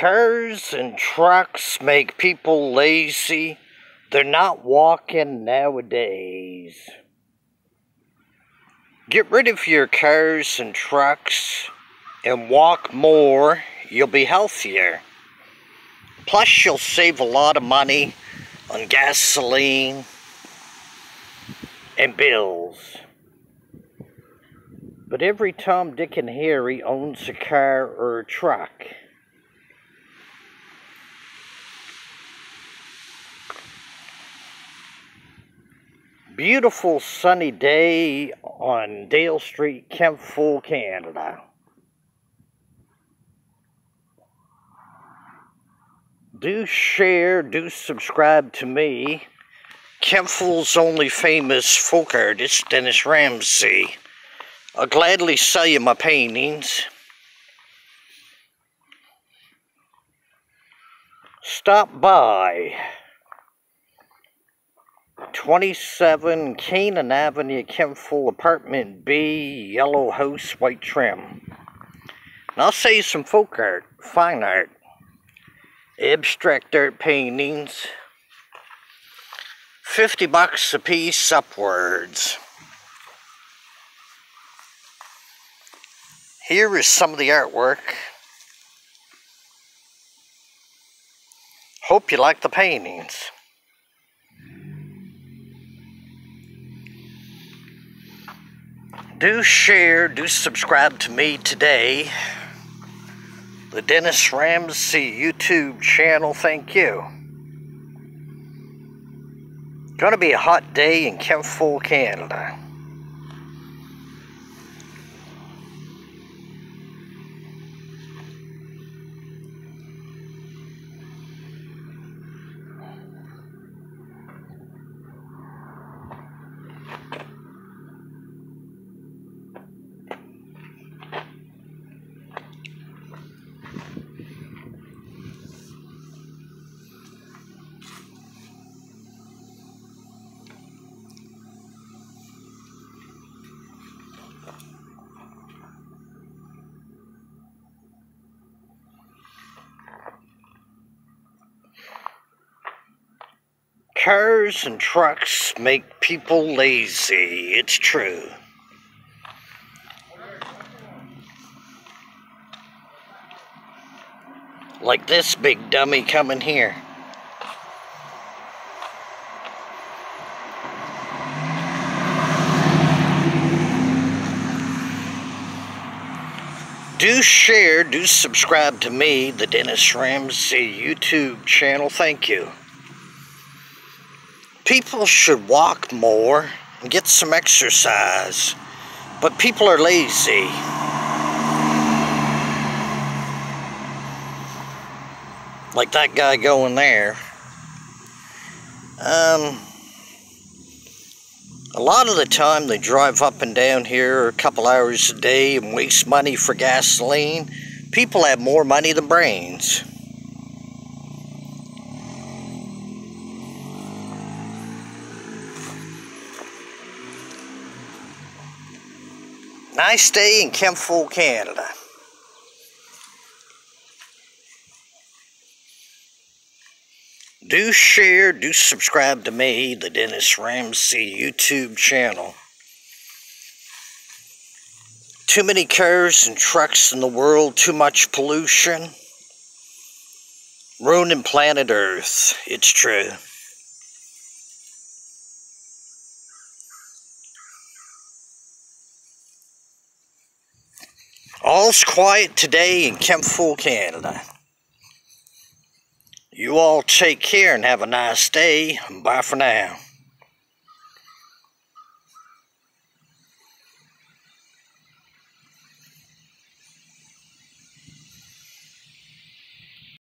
Cars and trucks make people lazy. They're not walking nowadays. Get rid of your cars and trucks and walk more. You'll be healthier. Plus, you'll save a lot of money on gasoline and bills. But every Tom, Dick, and Harry owns a car or a truck. Beautiful sunny day on Dale Street, Kempful, Canada. Do share, do subscribe to me, Kempful's only famous folk artist, Dennis Ramsay. I'll gladly sell you my paintings. Stop by 27 Canaan Avenue, Kempful, Apartment B, yellow house, white trim. And I'll sell you some folk art, fine art, abstract art paintings, $50 a piece upwards. Here is some of the artwork. Hope you like the paintings. Do share, do subscribe to me today. The Dennis Ramsay YouTube channel, thank you. Gonna be a hot day in Kempful, Canada. Cars and trucks make people lazy. It's true. Like this big dummy coming here. Do share, do subscribe to me, the Dennis Ramsay YouTube channel. Thank you. People should walk more and get some exercise, but people are lazy. Like that guy going there. A lot of the time they drive up and down here a couple hours a day and waste money for gasoline. People have more money than brains. Nice day in Kempful, Canada. Do share, do subscribe to me, the Dennis Ramsay YouTube channel. Too many cars and trucks in the world, too much pollution. Ruining planet Earth, it's true. All's quiet today in Kempful, Canada. You all take care and have a nice day. Bye for now.